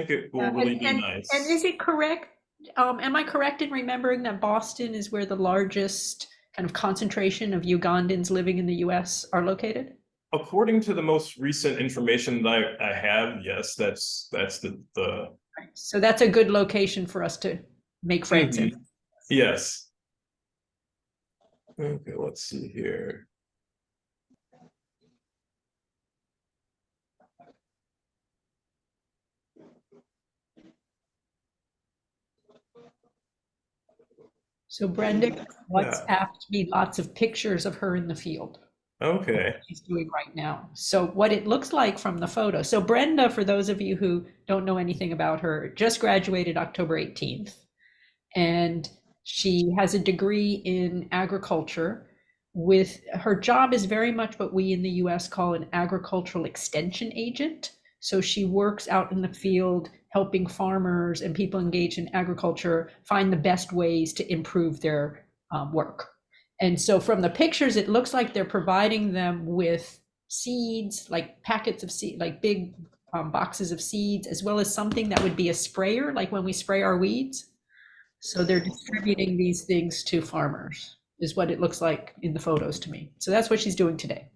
think it will really be And nice. is it correct? Am I correct in remembering that Boston is where the largest kind of concentration of Ugandans living in the US are located? According to the most recent information that I have, yes, that's the Right. So that's a good location for us to make friends in. Mhm. Yes. Okay, let's see here. So Brenda Yeah. WhatsApped me lots of pictures of her in the field. Okay. She's doing right now. So what it looks like from the photo. So Brenda, for those of you who don't know anything about her, just graduated October 18th, and she has a degree in agriculture. With her job is very much what we in the US call an agricultural extension agent. So she works out in the field helping farmers and people engaged in agriculture find the best ways to improve their work. And so from the pictures, it looks like they're providing them with seeds, like packets of seed, like big boxes of seeds, as well as something that would be a sprayer, like when we spray our weeds. So they're distributing these things to farmers, is what it looks like in the photos to me. So that's what she's doing today.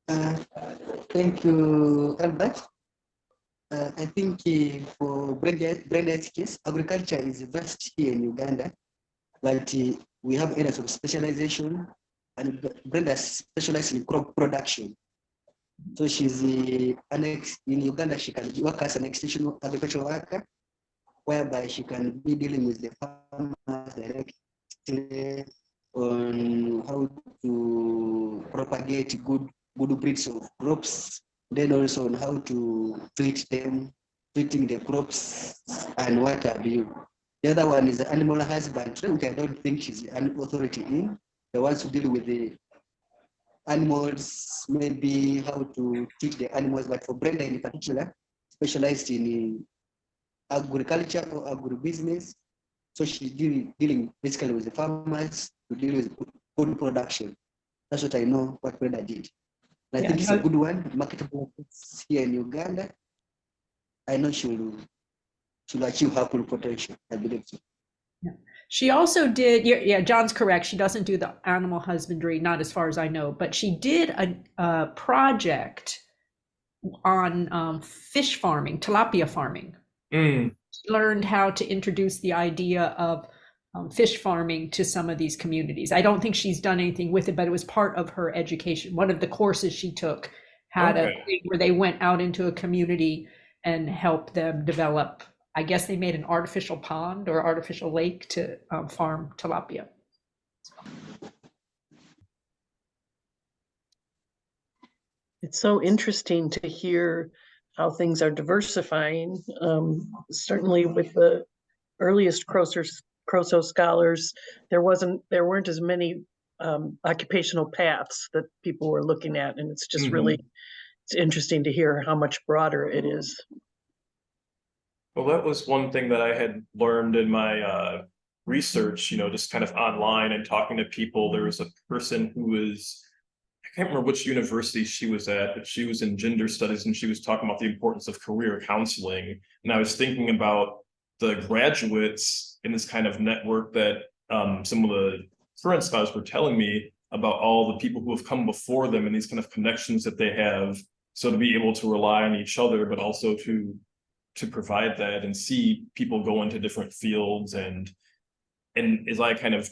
Uh, Thank you, Albert. I think for Brenda's case, agriculture is vast here in Uganda, but we have areas of specialization, and Brenda specializes in crop production. So she's in Uganda, she can work as an extension agricultural worker, whereby she can be dealing with the farmers directly on how to propagate good breeds of crops, then also on how to treat them, treating the crops and what have you. The other one is animal husbandry, which I don't think she's an authority in. The ones who deal with the animals, maybe how to teach the animals, but for Brenda in particular, specialized in agriculture or agribusiness. So she's dealing basically with the farmers to deal with food production. That's what I know what Brenda did. And I think it's a good one, marketable here in Uganda. I know she'll achieve her full potential, I believe so. Yeah. She also did, yeah, John's correct. She doesn't do the animal husbandry, not as far as I know, but she did a project on fish farming, tilapia farming. Mm. She learned how to introduce the idea of fish farming to some of these communities. I don't think she's done anything with it, but it was part of her education. One of the courses she took had a thing where they went out into a community and helped them develop. I guess they made an artificial pond or artificial lake to farm tilapia. It's so interesting to hear how things are diversifying. Certainly with the earliest CROSO scholars, there weren't as many occupational paths that people were looking at, and it's just really, it's interesting to hear how much broader it is. Well, that was one thing that I had learned in my research, just kind of online and talking to people. There was a person who was, I can't remember which university she was at, but she was in gender studies and she was talking about the importance of career counseling. And I was thinking about the graduates in this kind of network that some of the current scholars were telling me about all the people who have come before them and these kind of connections that they have. So to be able to rely on each other, but also to provide that and see people go into different fields. And as I kind of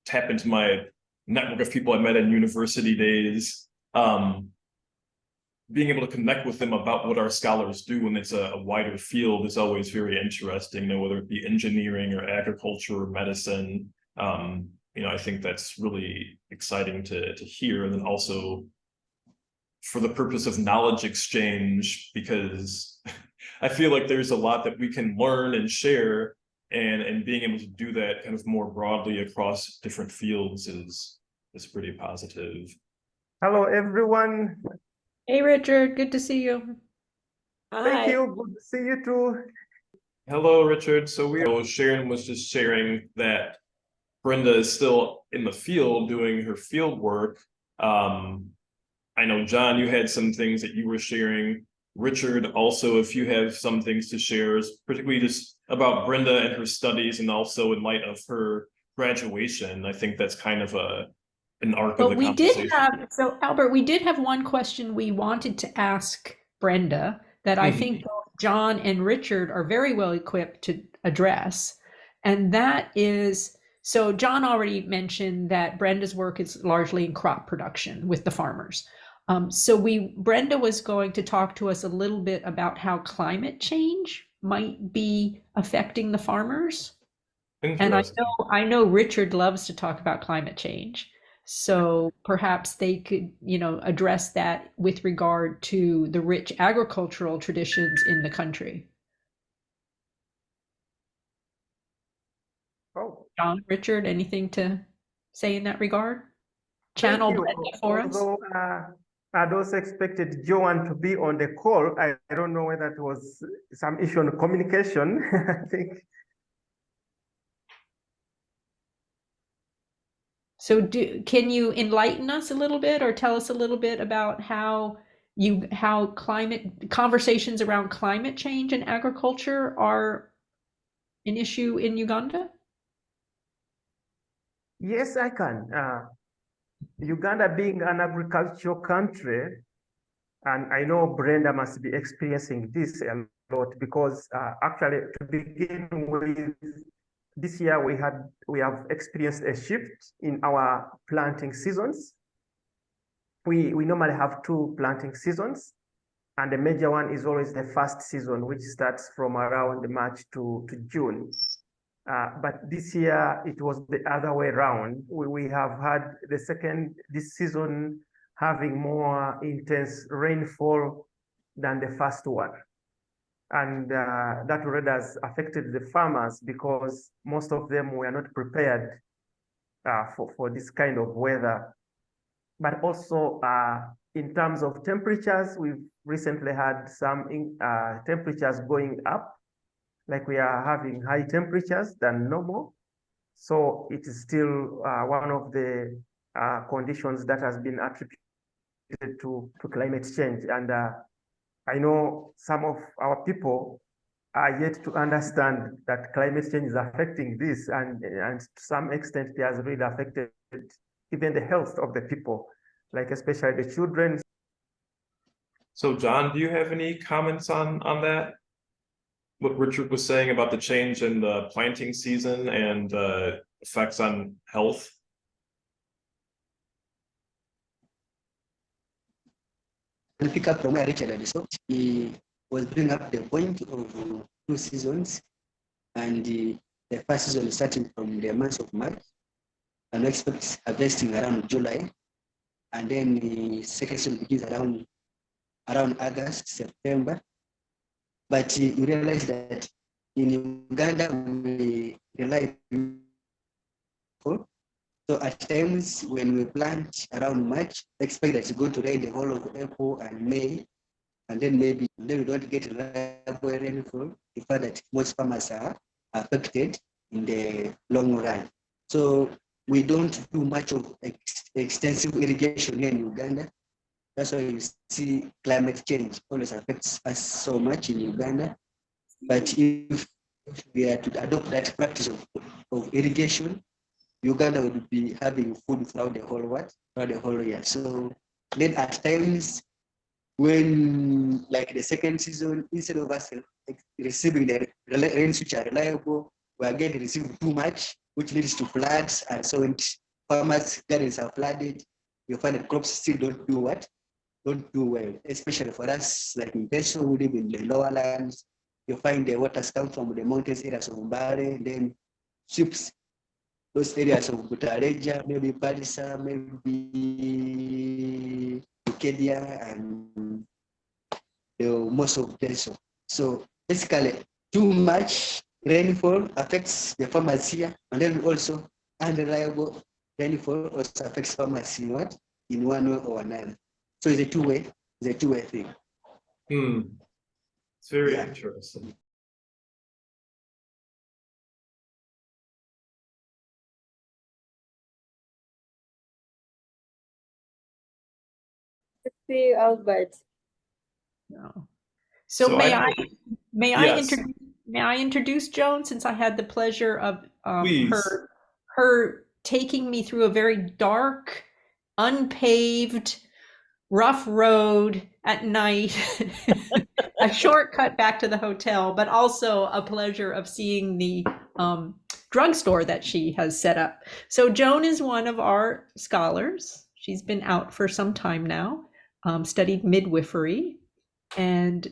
tap into my network of people I met in university days, being able to connect with them about what our scholars do when it's a wider field is always very interesting, you know, whether it be engineering or agriculture or medicine. You know, I think that's really exciting to hear. And then also for the purpose of knowledge exchange, because I feel like there's a lot that we can learn and share, and being able to do that kind of more broadly across different fields is pretty positive. Hello, everyone. Hey, Richard, good to see you. Thank you. Good to see you too. Hello, Richard. So Sharon was just sharing that Brenda is still in the field doing her field work. I know, John, you had some things that you were sharing. Richard, also, if you have some things to share, particularly just about Brenda and her studies, and also in light of her graduation. I think that's kind of an arc of the conversation. So Albert, we did have one question we wanted to ask Brenda that I think John and Richard are very well equipped to address. And that is, so John already mentioned that Brenda's work is largely in crop production with the farmers. Brenda was going to talk to us a little bit about how climate change might be affecting the farmers. And I know Richard loves to talk about climate change. So perhaps they could, you know, address that with regard to the rich agricultural traditions in the country. Oh. John, Richard, anything to say in that regard? Channel Brenda for us. Although I'd also expected Joan to be on the call. I don't know whether it was some issue on communication. I think. So can you enlighten us a little bit or tell us a little bit about how conversations around climate change and agriculture are an issue in Uganda? Yes, I can. Uganda being an agricultural country, and I know Brenda must be experiencing this a lot because actually to begin with, this year we have experienced a shift in our planting seasons. We normally have 2 planting seasons, and the major one is always the first season, which starts from around March to June. But this year it was the other way around. We have had this season having more intense rainfall than the first one. And that already has affected the farmers because most of them were not prepared for this kind of weather. But also in terms of temperatures, we've recently had some temperatures going up, like we are having high temperatures than normal. So it is still one of the conditions that has been attributed to climate change. And I know some of our people are yet to understand that climate change is affecting this, and to some extent it has really affected even the health of the people, like especially the children. So John, do you have any comments on that? What Richard was saying about the change in the planting season and effects on health? I'll pick up from where Richard had stopped. He was bringing up the point of 2 seasons, and the first season is starting from the month of March, and we expect harvesting around July, and then the second season begins around August, September. But you realize that in Uganda we rely on rainfall. So at times when we plant around March, expect that it's going to rain the whole of April and May, and then maybe we don't get reliable rainfall. The fact that most farmers are affected in the long run. So we don't do much of extensive irrigation here in Uganda. That's why you see climate change always affects us so much in Uganda. But if we are to adopt that practice of irrigation, Uganda would be having food throughout the whole year. So then at times when, like the second season, instead of us receiving the rains which are reliable, we are getting received too much, which leads to floods, and so when farmers' gardens are flooded, you find that crops still don't do what? Don't do well, especially for us, like in Teso, who live in the lower lands. You find the waters come from the mountains areas of Mbare, then ships, those areas of Butareja, maybe Palisa, maybe Ukedia, and most of Teso. So basically, too much rainfall affects the farmers here, and then also unreliable rainfall also affects farmers in what? In one way or another. So it's a two-way thing. It's very Yeah. interesting. See, Albert. No. So So may I I know- may Yes. I introduce Joan, since I had the pleasure of Please. her taking me through a very dark, unpaved, rough road at night, a shortcut back to the hotel, but also a pleasure of seeing the drugstore that she has set up. So Joan is one of our scholars. She's been out for some time now, studied midwifery, and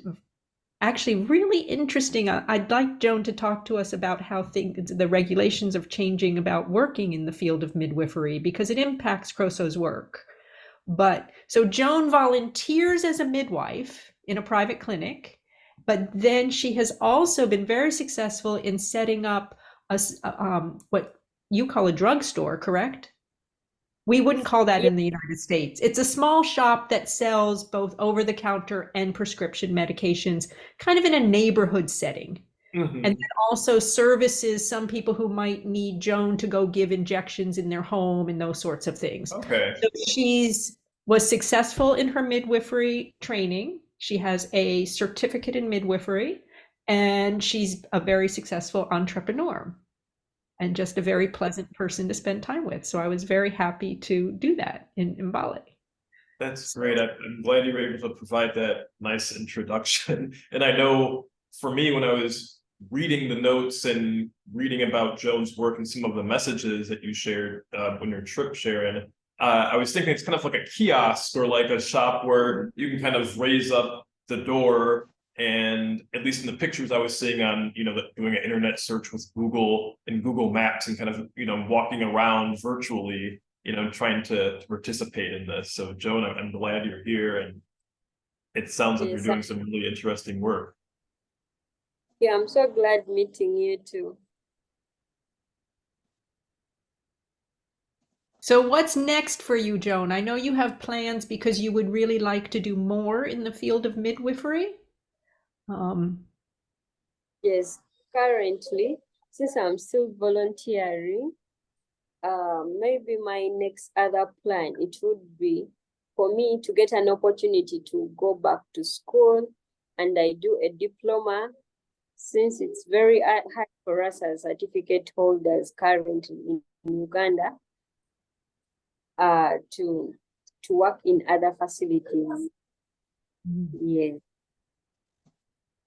actually really interesting. I'd like Joan to talk to us about how the regulations of changing about working in the field of midwifery, because it impacts CROSO's work. But so Joan volunteers as a midwife in a private clinic, but then she has also been very successful in setting up what you call a drugstore, correct? We wouldn't call that in the United States. It's a small shop that sells both over-the-counter and prescription medications, kind of in a neighborhood setting. Mhm. And then also services some people who might need Joan to go give injections in their home and those sorts of things. Okay. So was successful in her midwifery training. She has a certificate in midwifery, and she's a very successful entrepreneur and just a very pleasant person to spend time with. So I was very happy to do that in Bali. That's great. I'm glad you were able to provide that nice introduction. And I know for me, when I was reading the notes and reading about Joan's work and some of the messages that you shared on your trip, Sharon, I was thinking it's kind of like a kiosk or like a shop where you can kind of raise up the door. And at least in the pictures I was seeing on, doing an internet search with Google and Google Maps and kind of, walking around virtually, trying to participate in this. So Joan, I'm glad you're here, and it sounds like you're doing some really interesting work. Yeah, I'm so glad meeting you too. So what's next for you, Joan? I know you have plans because you would really like to do more in the field of midwifery. Yes, currently, since I'm still volunteering, maybe my next other plan, it would be for me to get an opportunity to go back to school, and I do a diploma, since it's very hard for us as certificate holders currently in Uganda, to work in other facilities. Yes.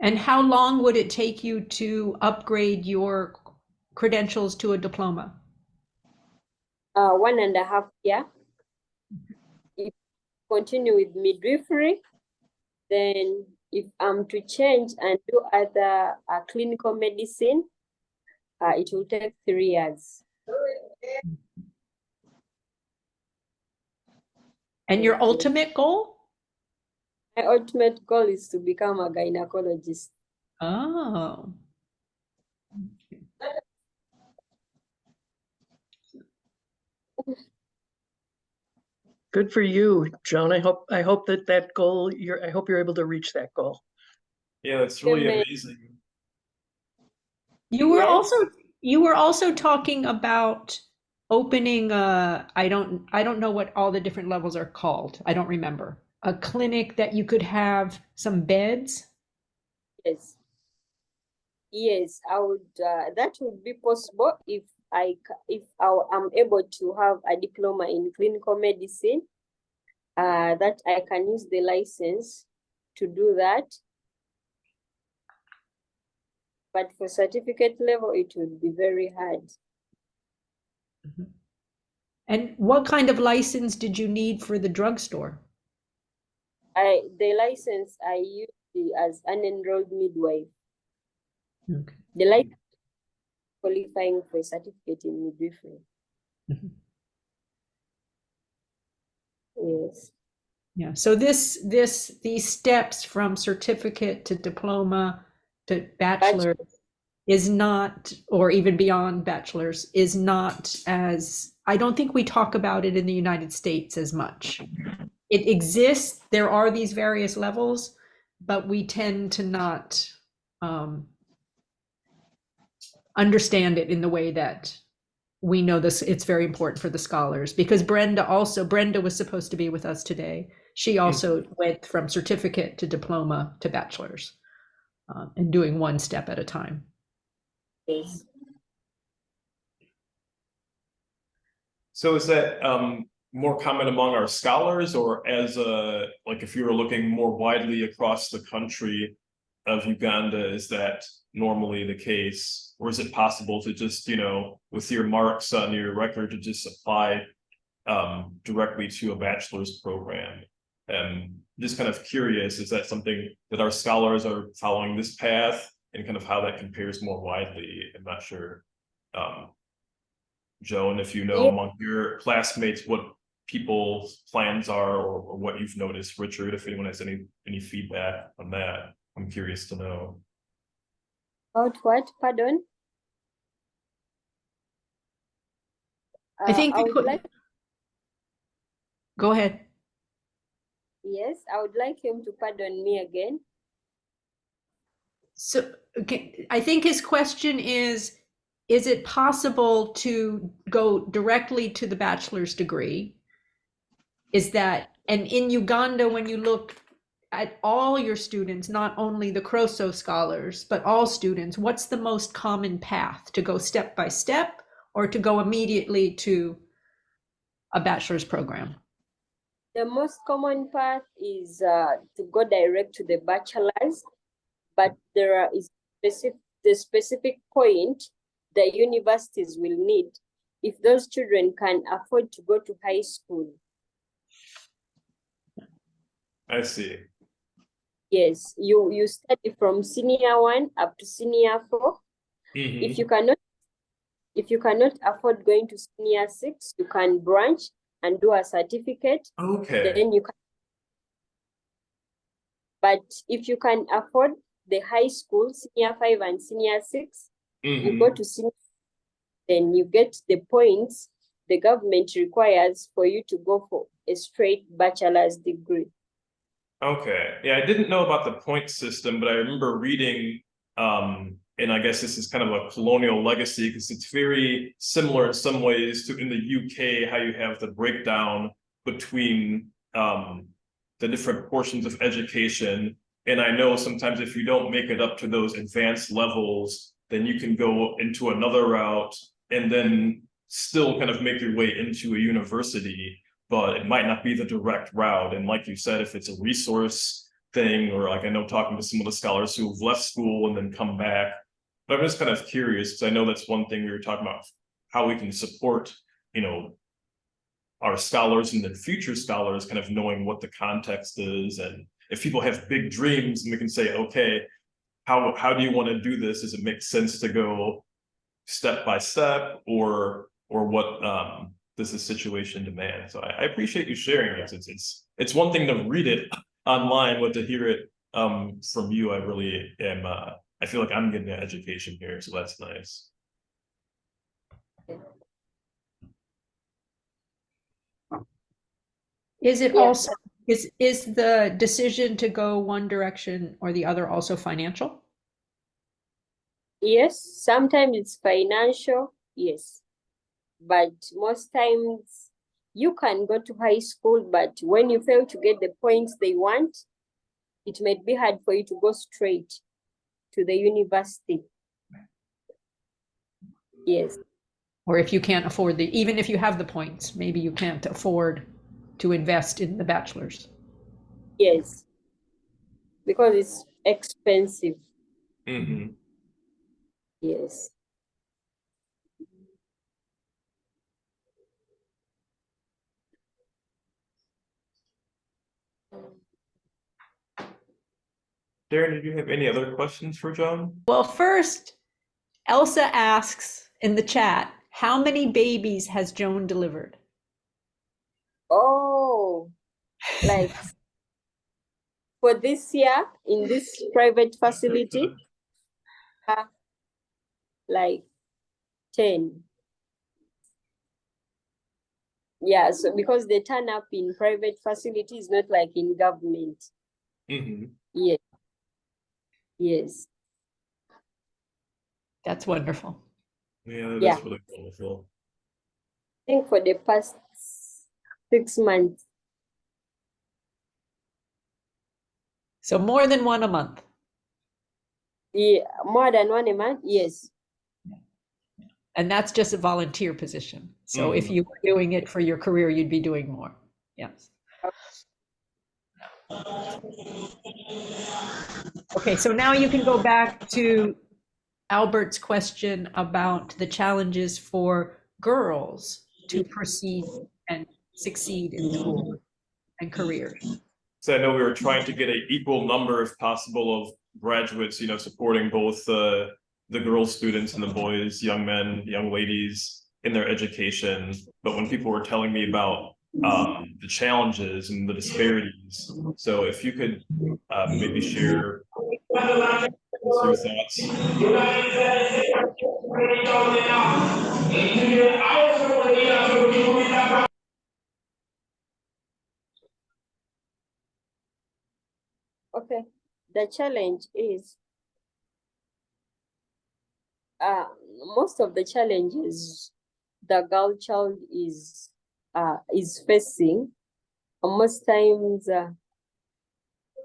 And how long would it take you to upgrade your credentials to a diploma? 1.5 years. If I continue with midwifery, then if I'm to change and do other clinical medicine, it will take 3 years. And your ultimate goal? My ultimate goal is to become a gynecologist. Oh. Good for you, Joan. I hope that goal, I hope you're able to reach that goal. Yeah, that's really Amen. amazing. You were Yes. also talking about opening I don't know what all the different levels are called. I don't remember. A clinic that you could have some beds. Yes. Yes, I would. That would be possible if I'm able to have a diploma in clinical medicine. That I can use the license to do that. But for certificate level, it would be very hard. And what kind of license did you need for the drugstore? The license I used it as an enrolled midwife. Okay. The license qualifying for a certificate in midwifery. Mhm. Yes. Yeah. So these steps from certificate to diploma to bachelor is not, or even beyond bachelor's, is not as, I don't think we talk about it in the United States as much. It exists, there are these various levels, but we tend to not understand it in the way that we know this. It's very important for the scholars, because Brenda was supposed to be with us today. She also went from certificate to diploma to bachelor's, and doing one step at a time. Yes. So is that more common among our scholars, or as like if you were looking more widely across the country of Uganda, is that normally the case? Or is it possible to just, you know, with your marks on your record, to just apply directly to a bachelor's program? Just kind of curious, is that something that our scholars are following this path, and kind of how that compares more widely? I'm not sure. Joan, if you know among your classmates what people's plans are, or what you've noticed. Richard, if anyone has any feedback on that, I'm curious to know. About what? Pardon? I think I would like, go ahead. yes, I would like him to pardon me again. So okay, I think his question is it possible to go directly to the bachelor's degree? Is that, and in Uganda, when you look at all your students, not only the CROSO scholars, but all students, what's the most common path? To go step by step, or to go immediately to a bachelor's program? The most common path is to go direct to the bachelor's, but there is the specific point the universities will need if those children can afford to go to high school. I see. Yes, you study from senior 1 up to senior 4. Mm-hmm. If you cannot afford going to senior 6, you can branch and do a certificate. Okay. Then you can. But if you can afford the high school, senior 5 and senior 6, you go to senior, then you get the points the government requires for you to go for a straight bachelor's degree. Okay. Yeah, I didn't know about the point system, but I remember reading, and I guess this is kind of a colonial legacy, because it's very similar in some ways to in the UK, how you have the breakdown between the different portions of education. And I know sometimes if you don't make it up to those advanced levels, then you can go into another route and then still kind of make your way into a university, but it might not be the direct route. And like you said, if it's a resource thing, or like I know talking to some of the scholars who have left school and then come back, but I'm just kind of curious, because I know that's one thing we were talking about, how we can support, you know, our scholars and then future scholars, kind of knowing what the context is. And if people have big dreams, and we can say, okay, how do you want to do this? Does it make sense to go step by step, or what does the situation demand? So I appreciate you sharing it. It's one thing to read it online, but to hear it from you, I really am. I feel like I'm getting an education here, so that's nice. Is it also, is the decision to go one direction or the other also financial? Yes, sometimes it's financial, yes. But most times you can go to high school, but when you fail to get the points they want, it may be hard for you to go straight to the university. Yes. Or if you can't afford even if you have the points, maybe you can't afford to invest in the bachelor's. Yes, because it's expensive. Mm-hmm. Yes. Darren, did you have any other questions for Joan? Well, first, Elsa asks in the chat, how many babies has Joan delivered? Oh, like for this year in this private facility, like 10. Yeah, so because they turn up in private facilities, not like in government. Mhm. Yes. Yes. That's wonderful. Yeah, Yeah. that's really wonderful. I think for the past 6 months. So more than one a month. Yeah, more than one a month. Yes. And that's just a volunteer position. So if Mhm. you were doing it for your career, you'd be doing more. Yes. Okay, so now you can go back to Albert's question about the challenges for girls to proceed and succeed in school and careers. So I know we were trying to get an equal number, if possible, of graduates, supporting both the girls students and the boys, young men, young ladies in their education. But when people were telling me about the challenges and the disparities, so if you could maybe share your thoughts. Okay. The challenge is most of the challenges the girl child is facing. Most times,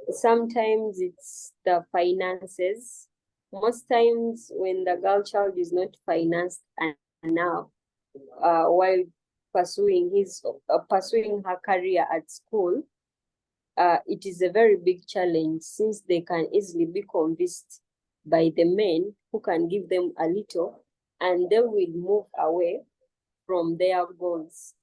sometimes it's the finances. Most times when the girl child is not financed enough, while pursuing her career at school, it is a very big challenge since they can easily be convinced by the men who can give them a little, and they will move away from their goals.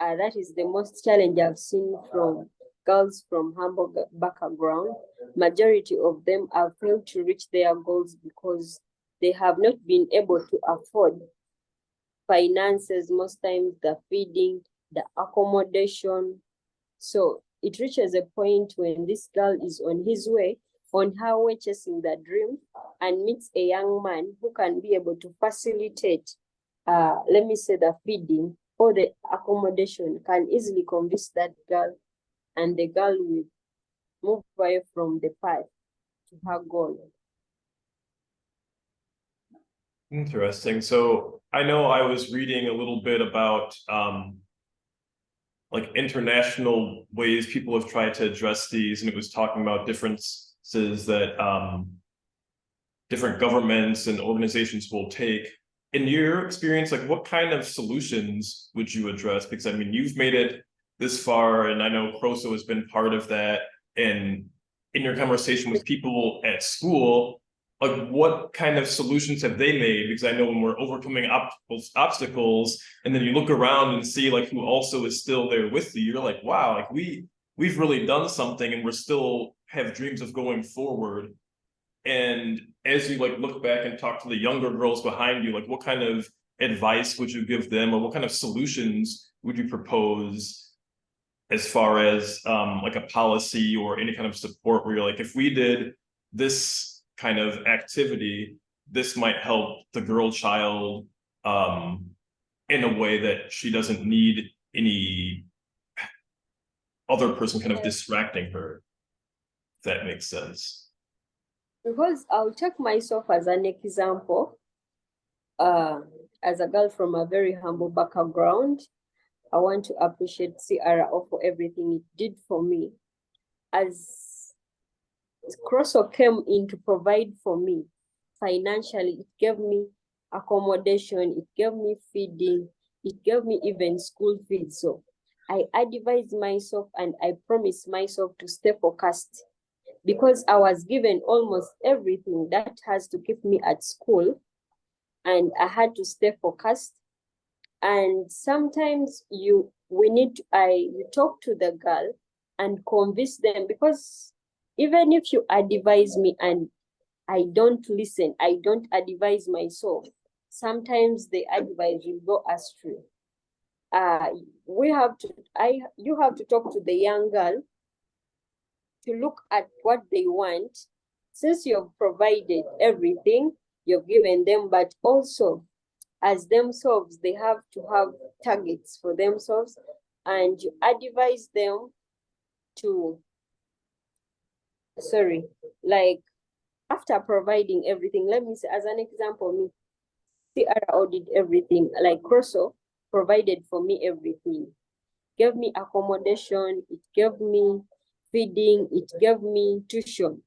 That is the most challenge I've seen from girls from humble background. Majority of them have failed to reach their goals because they have not been able to afford finances, most times the feeding, the accommodation. So it reaches a point when this girl is on her way chasing the dream, and meets a young man who can be able to facilitate, let me say, the feeding or the accommodation, can easily convince that girl, and the girl will move away from the path to her goal. Interesting. So I know I was reading a little bit about like international ways people have tried to address these, and it was talking about differences that different governments and organizations will take. In your experience, like what kind of solutions would you address? Because I mean, you've made it this far, and I know CROSO has been part of that. And in your conversation with people at school, like what kind of solutions have they made? Because I know when we're overcoming obstacles, and then you look around and see like who also is still there with you, you're like, wow, like we've really done something, and we're still have dreams of going forward. And as you like look back and talk to the younger girls behind you, like what kind of advice would you give them, or what kind of solutions would you propose as far as like a policy or any kind of support where you're like, if we did this kind of activity, this might help the girl child in a way that she doesn't need any other person kind of distracting her, if that makes sense. Because I'll take myself as an example. As a girl from a very humble background, I want to appreciate CRO for everything it did for me. As CROSO came in to provide for me financially, it gave me accommodation, it gave me feeding, it gave me even school fees. So I advised myself and I promised myself to stay focused, because I was given almost everything that has to keep me at school, and I had to stay focused. And sometimes you talk to the girl and convince them, because Even if you advise me and I don't listen, I don't advise myself, sometimes the advice will go astray. You have to talk to the young girl to look at what they want. Since you've provided everything, you've given them, but also as themselves, they have to have targets for themselves, and you advise them to, like after providing everything, let me say as an example, me, CRO did everything, like CROSO provided for me everything, gave me accommodation, it gave me feeding, it gave me tuition.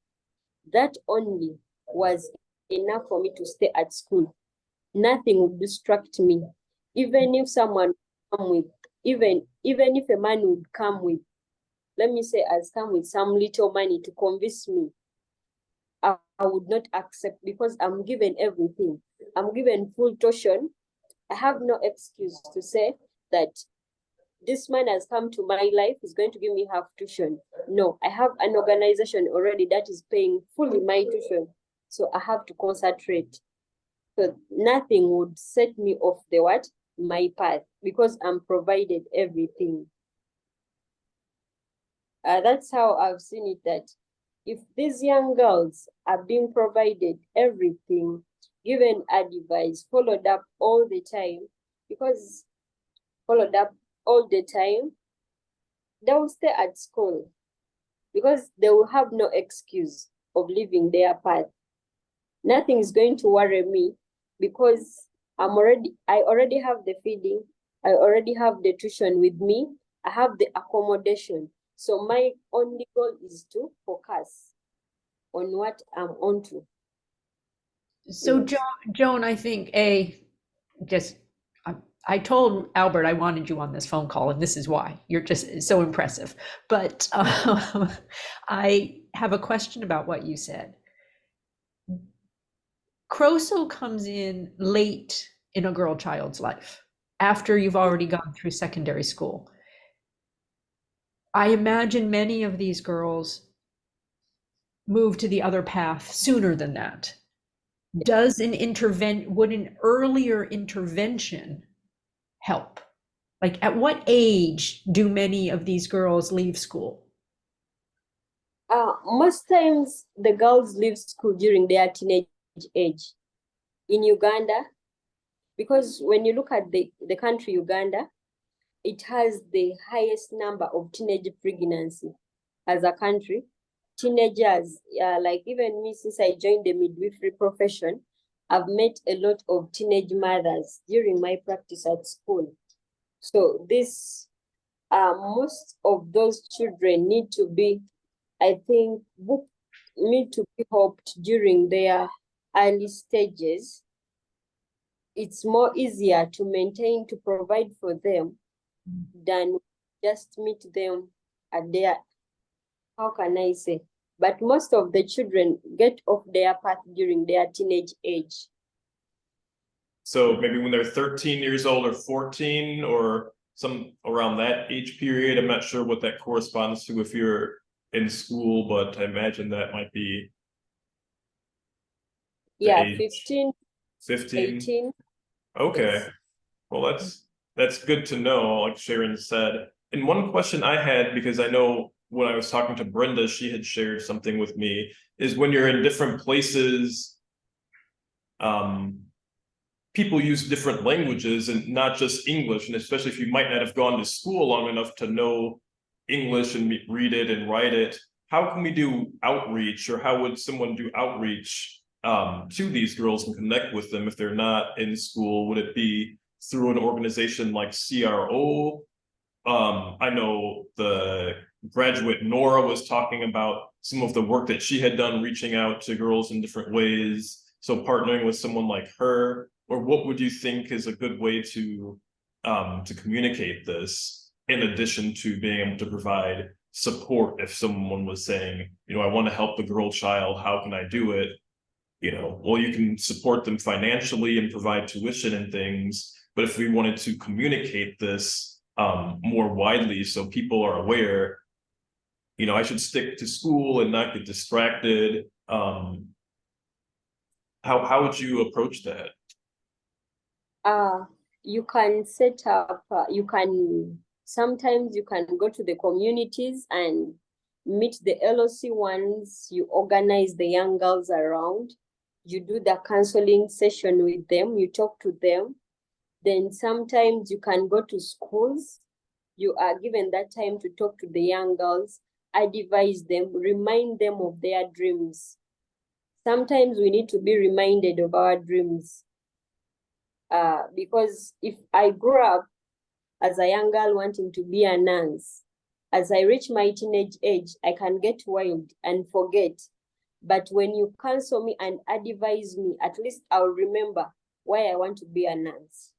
That only was enough for me to stay at school. Nothing would distract me. Even if someone come with, even if a man would come with, let me say, come with some little money to convince me, I would not accept, because I'm given everything. I'm given full tuition. I have no excuse to say that this man has come to my life, is going to give me half tuition. No, I have an organization already that is paying fully my tuition. So I have to concentrate. So nothing would set me off my path, because I'm provided everything. That's how I've seen it, that if these young girls are being provided everything, given advice, followed up all the time, they will stay at school, because they will have no excuse of leaving their path. Nothing is going to worry me, because I already have the feeding, I already have the tuition with me, I have the accommodation. So my only goal is to focus on what I'm onto. So Yes. Joan, I think I told Albert I wanted you on this phone call, and this is why. You're just so impressive. But I have a question about what you said. CROSO comes in late in a girl child's life, after you've already gone through secondary school. I imagine many of these girls move to the other path sooner than that. Would an earlier intervention help? Like, at what age do many of these girls leave school? Most times the girls leave school during their teenage age in Uganda, because when you look at the country Uganda, it has the highest number of teenage pregnancy as a country. Teenagers, like even me, since I joined the midwifery profession, I've met a lot of teenage mothers during my practice at school. So most of those children need to be, I think, need to be helped during their early stages. It's more easier to maintain, to provide for them, than just meet them at their, how can I say? But most of the children get off their path during their teenage age. So maybe when they're 13 years old or 14 or some around that age period. I'm not sure what that corresponds to if you're in school, but I imagine that might be. Yeah, age. 15, 15. 18. Okay. Yes. Well, that's good to know, like Sharon said. And one question I had, because I know when I was talking to Brenda, she had shared something with me, is when you're in different places, people use different languages and not just English. And especially if you might not have gone to school long enough to know English and read it and write it, how can we do outreach, or how would someone do outreach to these girls and connect with them if they're not in school? Would it be through an organization like CRO? I know the graduate Nora was talking about some of the work that she had done reaching out to girls in different ways. So partnering with someone like her, or what would you think is a good way to communicate this, in addition to being able to provide support if someone was saying, you know, I want to help the girl child, how can I do it? You know, well, you can support them financially and provide tuition and things, but if we wanted to communicate this more widely so people are aware, you know, I should stick to school and not get distracted. How would you approach that? You can set up, sometimes you can go to the communities and meet the LOC ones, you organize the young girls around, you do the counseling session with them, you talk to them. Then sometimes you can go to schools, you are given that time to talk to the young girls, advise them, remind them of their dreams. Sometimes we need to be reminded of our dreams. Because if I grew up as a young girl wanting to be a nurse, as I reach my teenage age, I can get wild and forget. But when you counsel me and advise me, at least I'll remember why I want to be a nurse.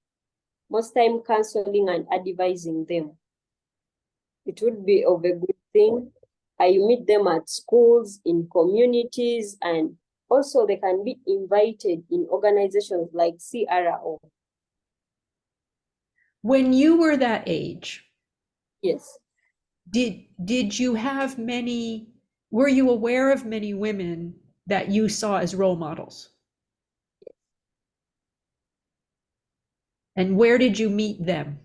Most time counseling and advising them, it would be of a good thing. I meet them at schools, in communities, and also they can be invited in organizations like CRO. When you were that age, Yes. did you have many, were you aware of many women that you saw as role models? And where did you meet them?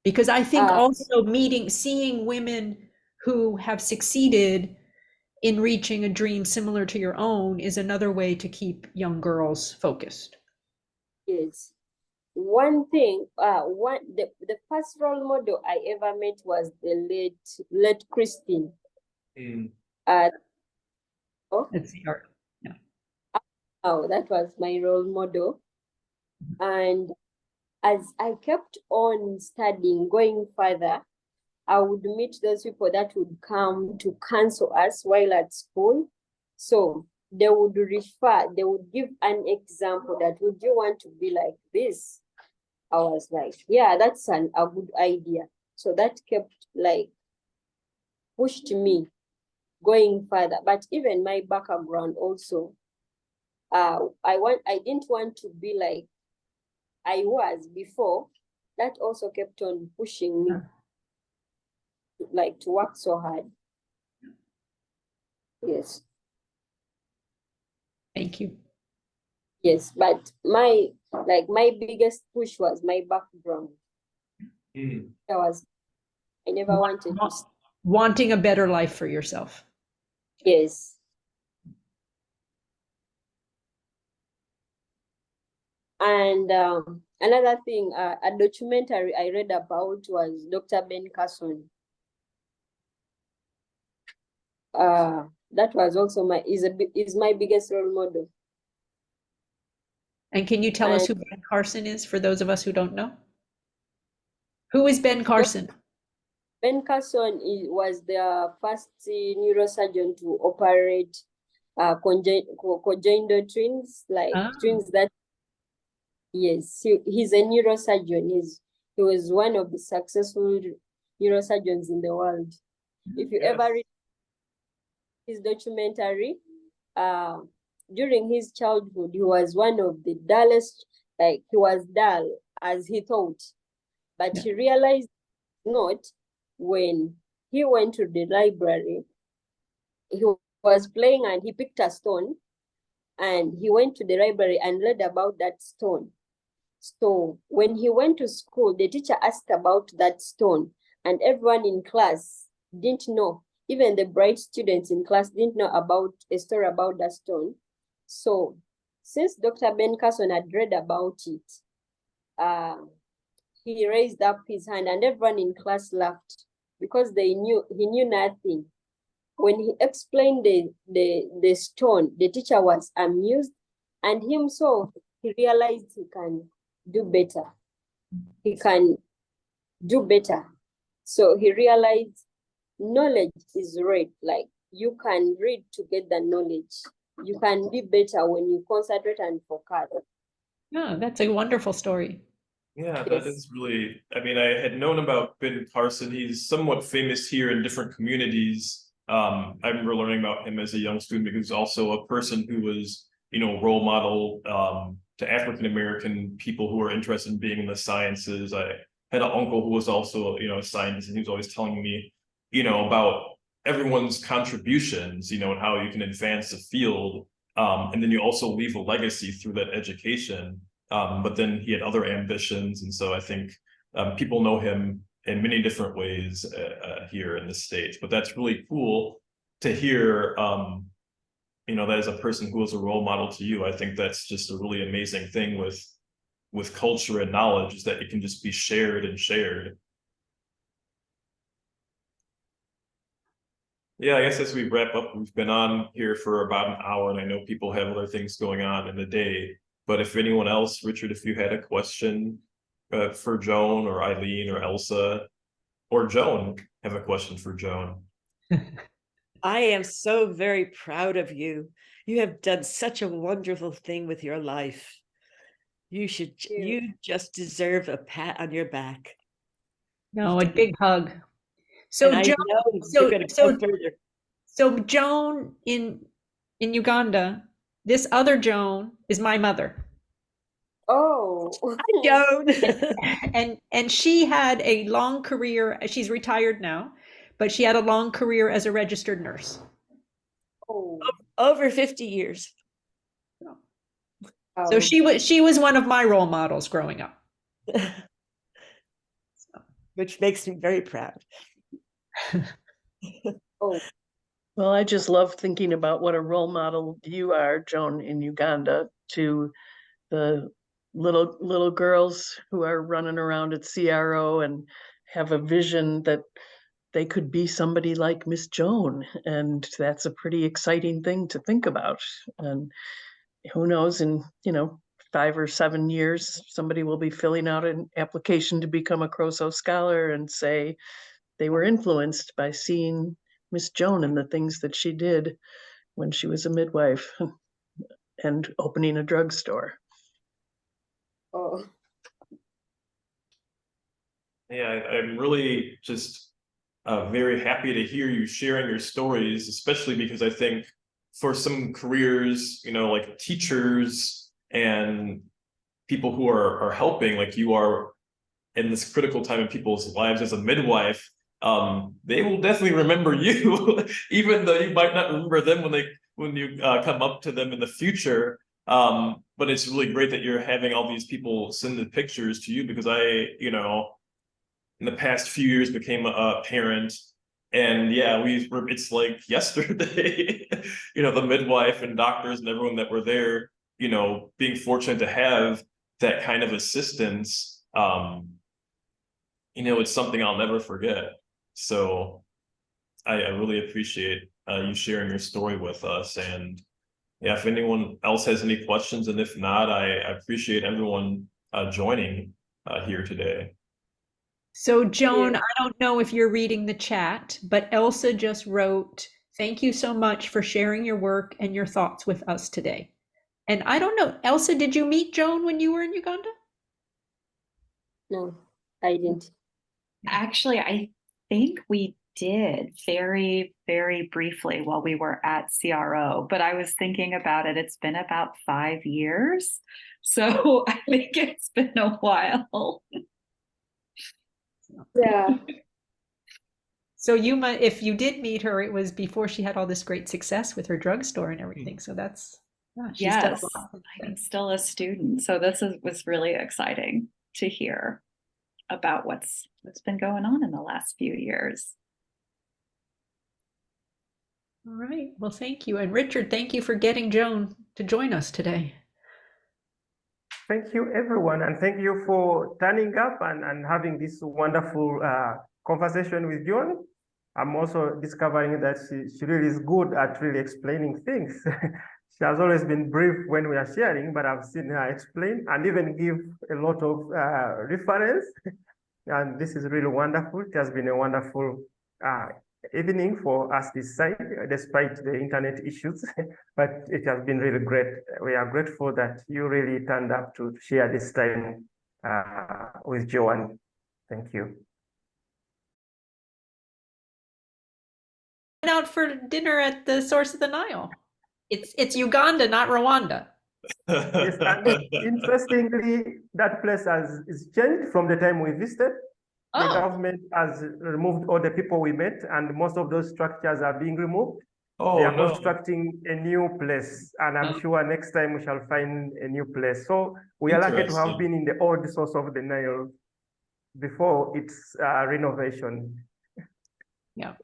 Because I think also seeing women who have succeeded in reaching a dream similar to your own is another way to keep young girls focused. Yes. One thing, the first role model I ever met was the late Christine. Let's see her. Yeah. Oh, that was my role model. And as I kept on studying, going further, I would meet those people that would come to counsel us while at school. So they would give an example that, would you want to be like this? I was like, yeah, that's a good idea. So that kept pushed me going further. But even my background also, I didn't want to be like I was before. That also kept on pushing me, to work so hard. Yes. Thank you. Yes, but my biggest push was my background. I never wanted to. Wanting a better life for yourself. Yes. And another thing, a documentary I read about was Dr. Ben Carson. That was also is my biggest role model. And can you tell us who Ben Carson is for those of us who don't know? Who is Ben Carson? Ben Carson was the first neurosurgeon to operate congenital twins, twins that. Yes, he's a neurosurgeon. He was one of the successful neurosurgeons in the world. If you ever read his documentary, during his childhood, he was one of the dullest, he was dull as he thought. But he realized not when he went to the library. He was playing and he picked a stone and he went to the library and read about that stone. So when he went to school, the teacher asked about that stone and everyone in class didn't know. Even the bright students in class didn't know about a story about that stone. So since Dr. Ben Carson had read about it, he raised up his hand and everyone in class laughed because he knew nothing. When he explained the stone, the teacher was amused, and himself, he realized he can do better. He can do better. So he realized knowledge is read. You can read to get the knowledge. You can be better when you concentrate and focus. Yeah, that's a wonderful story. Yeah, that is really, I mean, I had known about Ben Carson. He's somewhat famous here in different communities. I remember learning about him as a young student because he's also a person who was, role model to African-American people who are interested in being in the sciences. I had an uncle who was also, a scientist, and he was always telling me, about everyone's contributions, you know, and how you can advance the field. And then you also leave a legacy through that education. But then he had other ambitions. And so I think people know him in many different ways here in the States. But that's really cool to hear, you know, that as a person who was a role model to you. I think that's just a really amazing thing with culture and knowledge, is that it can just be shared and shared. Yeah, I guess as we wrap up, we've been on here for about an hour, and I know people have other things going on in the day. But if anyone else, Richard, if you had a question for Joan or Eileen or Elsa, or Joan, have a question for Joan. I am so very proud of you. You have done such a wonderful thing with your life. You just deserve a pat on your back. No, a big hug. So And I Joan, know you're going to go further. so Joan in Uganda, this other Joan is my mother. Oh, Joan. And she had a long career. She's retired now, but she had a long career as a registered nurse. oh, Over 50 years. So she was one of my role models growing up. Which makes me very proud. oh, Well, I just love thinking about what a role model you are, Joan, in Uganda, to the little girls who are running around at CRO and have a vision that they could be somebody like Miss Joan. And that's a pretty exciting thing to think about. And who knows, in 5 or 7 years, somebody will be filling out an application to become a CROSO scholar and say they were influenced by seeing Miss Joan and the things that she did when she was a midwife and opening a drugstore. oh. Yeah, I'm really just very happy to hear you sharing your stories, especially because I think for some careers, you know, like teachers and people who are helping, like you are in this critical time in people's lives as a midwife, they will definitely remember you, even though you might not remember them when you come up to them in the future. But it's really great that you're having all these people send the pictures to you, because I, you know, in the past few years became a parent, and yeah, it's like yesterday, you know, the midwife and doctors and everyone that were there, you know, being fortunate to have that kind of assistance, you know, it's something I'll never forget. So I really appreciate you sharing your story with us. And yeah, if anyone else has any questions, and if not, I appreciate everyone joining here today. So Joan, I don't know if you're reading the chat, but Elsa just wrote, "Thank you so much for sharing your work and your thoughts with us today." And I don't know, Elsa, did you meet Joan when you were in Uganda? No, I didn't. Actually, I think we did very, very briefly while we were at CRO, but I was thinking about it. It's been about 5 years. So I think it's been a while. Yeah. So you might, if you did meet her, it was before she had all this great success with her drugstore and everything. So that's, yeah, she's done Yes, a lot since then. I'm still a student. So this was really exciting to hear about what's been going on in the last few years. All right. Well, thank you. And Richard, thank you for getting Joan to join us today. Thank you, everyone, and thank you for turning up and having this wonderful conversation with Joan. I'm also discovering that she really is good at really explaining things. She has always been brief when we are sharing, but I've seen her explain and even give a lot of reference. And this is really wonderful. It has been a wonderful evening for us this side, despite the internet issues, but it has been really great. We are grateful that you really turned up to share this time with Joan. Thank you. Went out for dinner at the source of the Nile. It's Uganda, not Rwanda. Yes, and interestingly, that place is changed from the time we visited. The Oh, government has removed all the people we met, and most of those structures are being removed. They Oh, are no. constructing a new place, and I'm Oh. sure next time we shall find a new place. So we are lucky to have Interesting. been in the old source of the Nile before its renovation. yeah.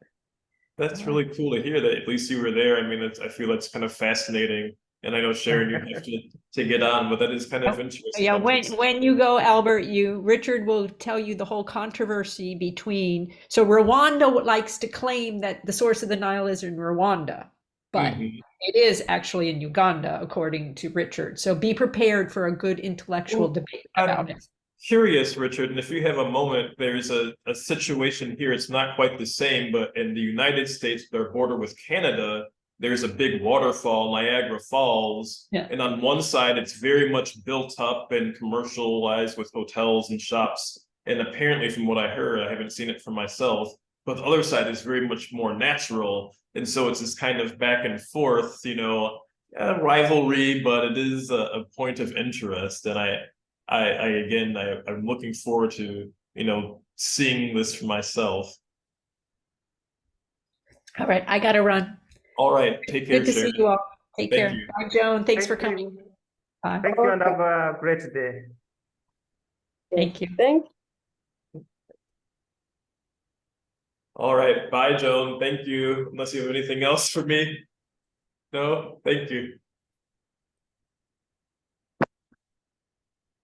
That's really cool to hear that at least you were there. I mean, I feel that's kind of fascinating. And I know, Sharon, you have to get on, but that is kind of interesting. Yeah, That takes- when you go, Albert, Richard will tell you the whole controversy between. So Rwanda likes to claim that the source of the Nile is in Rwanda, but Mhm. it is actually in Uganda, according to Richard. So be prepared for a good intellectual Well, debate I'm about it. curious, Richard, and if you have a moment, there's a situation here. It's not quite the same, but in the United States, their border with Canada, there's a big waterfall, Niagara Falls. Yeah. And on one side, it's very much built up and commercialized with hotels and shops. And apparently, from what I heard, I haven't seen it for myself, but the other side is very much more natural. And so it's this kind of back and forth, rivalry, but it is a point of interest. And I'm looking forward to, seeing this for myself. All right, I got to run. All right, take care, Good to see Sharon. you all. Take Thank care. you. Bye, Joan. Thanks for Thank coming. you. Bye. Thank you, and have a great day. Thank you. Thank All right, bye, Joan. Thank you. Unless you have anything else for me. No, thank you.